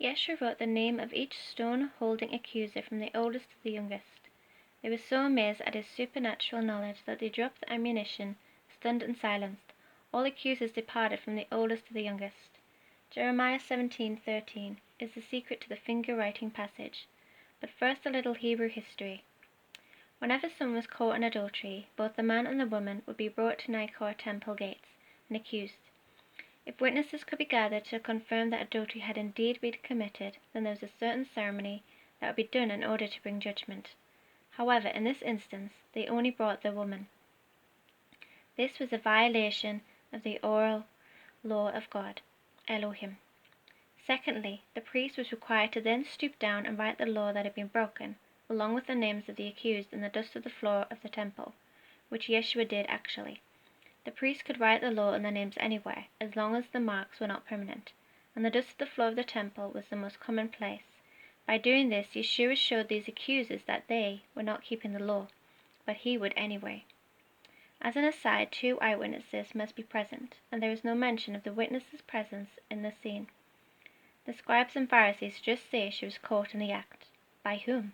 Yeshua wrote the name of each stone-holding accuser from the oldest to the youngest. They were so amazed at his supernatural knowledge that they dropped the ammunition, stunned and silenced. All accusers departed from the oldest to the youngest. Jeremiah 17:13 is the secret to the finger-writing passage. But first a little Hebrew history. Whenever someone was caught in adultery, both the man and the woman would be brought to Nicor temple gates and accused. If witnesses could be gathered to confirm that adultery had indeed been committed, then there was a certain ceremony that would be done in order to bring judgment. However, in this instance, they only brought the woman. This was a violation of the oral law of God, Elohim. Secondly, the priest was required to then stoop down and write the law that had been broken, along with the names of the accused in the dust of the floor of the temple, which Yeshua did actually. The priest could write the law and their names anywhere, as long as the marks were not permanent, and the dust of the floor of the temple was the most common place. By doing this, Yeshua showed these accusers that they were not keeping the law, but he would anyway. As an aside, 2 eyewitnesses must be present, and there is no mention of the witnesses' presence in the scene. The scribes and Pharisees just say she was caught in the act. By whom?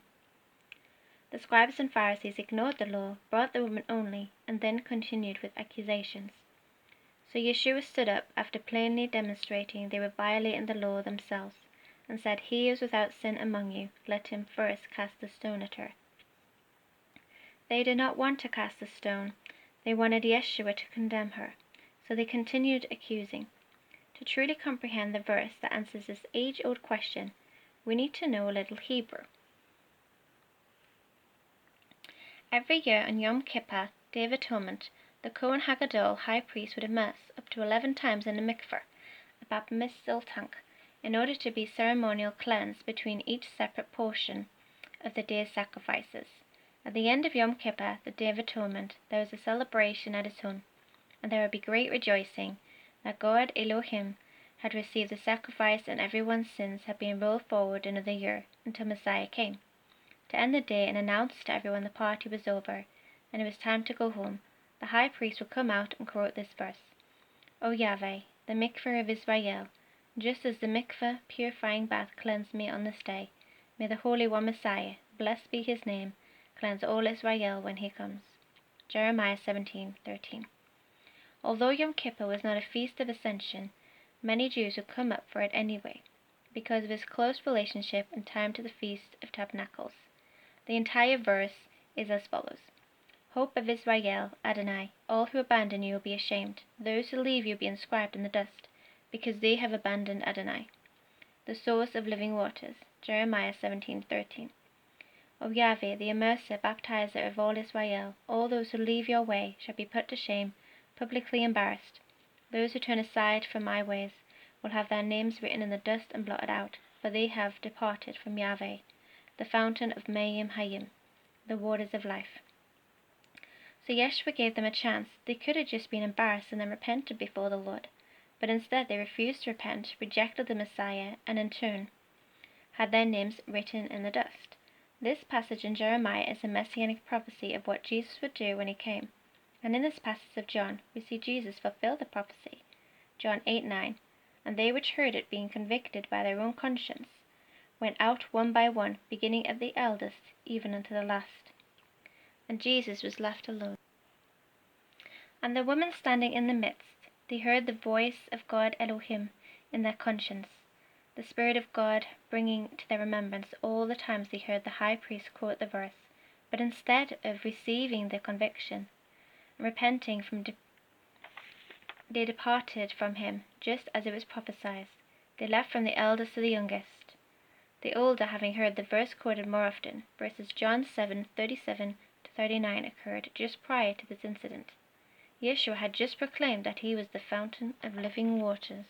The scribes and Pharisees ignored the law, brought the woman only, and then continued with accusations. So Yeshua stood up after plainly demonstrating they were violating the law themselves, and said, "He is without sin among you, let him first cast the stone at her." They did not want to cast the stone, they wanted Yeshua to condemn her, so they continued accusing. To truly comprehend the verse that answers this age-old question, we need to know a little Hebrew. Every year on Yom Kippur, Day of Atonement, the Kohen Hagadol, high priest, would immerse up to 11 times in the mikveh, a baptismal tank, in order to be ceremonial cleansed between each separate portion of the day's sacrifices. At the end of Yom Kippur, the Day of Atonement, there was a celebration at its own, and there would be great rejoicing that God Elohim had received the sacrifice and everyone's sins had been rolled forward another year until Messiah came. To end the day and announce to everyone the party was over and it was time to go home, the high priest would come out and quote this verse: "O Yahweh, the mikveh of Israel, just as the mikveh purifying bath cleansed me on this day, may the Holy One Messiah, blessed be his name, cleanse all Israel when he comes." Jeremiah 17:13. Although Yom Kippur was not a feast of Ascension, many Jews would come up for it anyway, because of its close relationship and time to the Feast of Tabernacles. The entire verse is as follows: "Hope of Israel, Adonai, all who abandon you will be ashamed. Those who leave you will be inscribed in the dust, because they have abandoned Adonai, the source of living waters." Jeremiah 17:13. O Yahweh, the immerser, baptizer of all Israel, all those who leave your way shall be put to shame, publicly embarrassed. Those who turn aside from my ways will have their names written in the dust and blotted out, for they have departed from Yahweh, the fountain of Mayim Hayim, the waters of life. So Yeshua gave them a chance. They could have just been embarrassed and then repented before the Lord, but instead they refused to repent, rejected the Messiah, and in turn had their names written in the dust. This passage in Jeremiah is a messianic prophecy of what Jesus would do when he came. And in this passage of John, we see Jesus fulfill the prophecy. John 8:9, "And they which heard it, being convicted by their own conscience, went out one by one, beginning at the eldest, even unto the last." And Jesus was left alone. And the woman standing in the midst, they heard the voice of God Elohim in their conscience, the Spirit of God bringing to their remembrance all the times they heard the high priest quote the verse. But instead of receiving the conviction and repenting they departed from him, just as it was prophesied. They left from the eldest to the youngest, the older having heard the verse quoted more often. Verses John 7:37-39 occurred just prior to this incident. Yeshua had just proclaimed that he was the fountain of living waters.